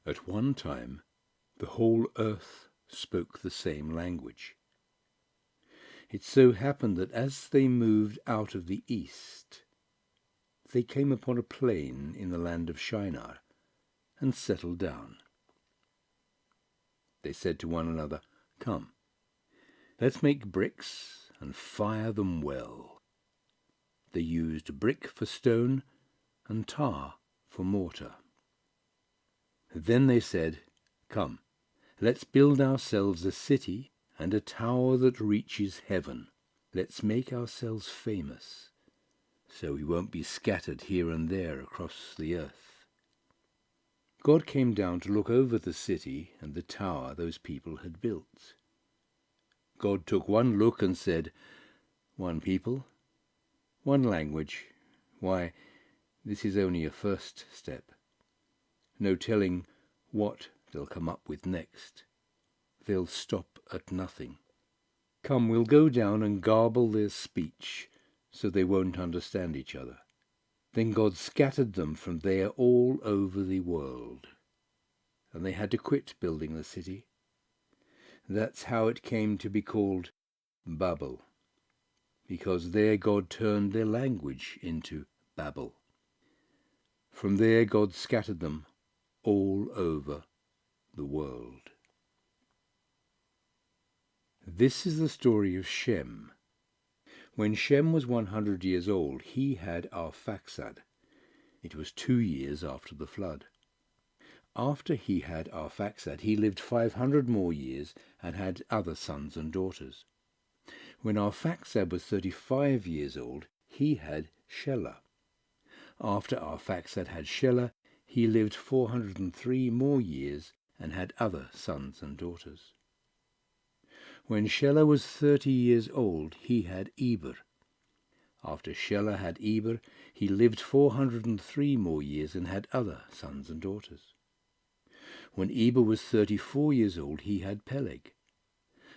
At one time, the whole earth spoke the same language. It so happened that as they moved out of the east, they came upon a plain in the land of Shinar and settled down. They said to one another, "Come, let's make bricks and fire them well." They used brick for stone and tar for mortar. Then they said, "Come, let's build ourselves a city and a tower that reaches heaven. Let's make ourselves famous, so we won't be scattered here and there across the earth." God came down to look over the city and the tower those people had built. God took one look and said, "One people, one language. Why, this is only a first step. No telling what they'll come up with next. They'll stop at nothing. Come, we'll go down and garble their speech so they won't understand each other." Then God scattered them from there all over the world, and they had to quit building the city. That's how it came to be called Babel, because there God turned their language into Babel. From there God scattered them all over the world. This is the story of Shem. When Shem was 100 years old, he had Arphaxad. It was 2 years after the flood. After he had Arphaxad, he lived 500 more years and had other sons and daughters. When Arphaxad was 35 years old, he had Shelah. After Arphaxad had Shelah, he lived 403 more years and had other sons and daughters. When Shelah was 30 years old, he had Eber. After Shelah had Eber, he lived 403 more years and had other sons and daughters. When Eber was 34 years old, he had Peleg.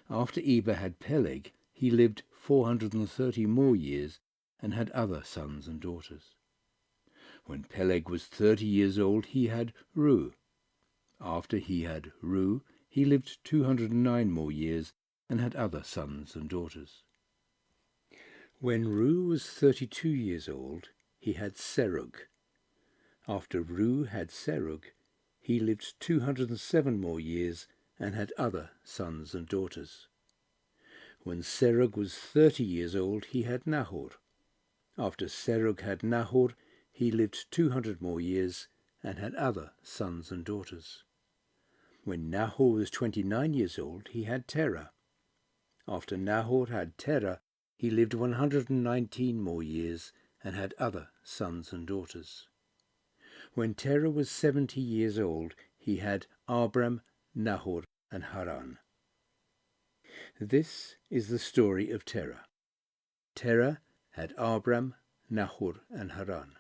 After Eber had Peleg, he lived 430 more years and had other sons and daughters. When Peleg was 30 years old, he had Reu. After he had Reu, he lived 209 more years and had other sons and daughters. When Reu was 32 years old, he had Serug. After Reu had Serug, he lived 207 more years and had other sons and daughters. When Serug was 30 years old, he had Nahor. After Serug had Nahor, he lived 200 more years and had other sons and daughters. When Nahor was 29 years old, he had Terah. After Nahor had Terah, he lived 119 more years and had other sons and daughters. When Terah was 70 years old, he had Abram, Nahor, and Haran. This is the story of Terah. Terah had Abram, Nahor, and Haran.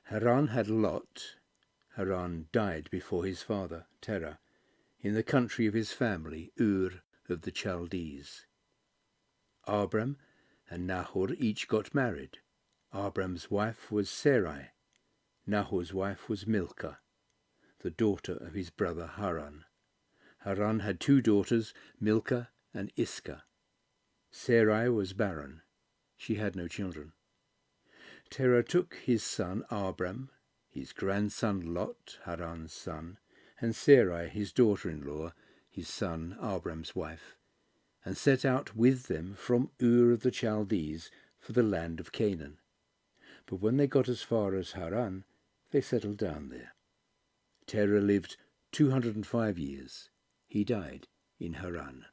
Haran had Lot. Haran died before his father, Terah, in the country of his family, Ur of the Chaldees. Abram and Nahor each got married. Abram's wife was Sarai. Nahor's wife was Milcah, the daughter of his brother Haran. Haran had 2 daughters, Milcah and Iscah. Sarai was barren. She had no children. Terah took his son Abram, his grandson Lot, Haran's son, and Sarai, his daughter-in-law, his son Abram's wife, and set out with them from Ur of the Chaldees for the land of Canaan. But when they got as far as Haran, they settled down there. Terah lived 205 years. He died in Haran.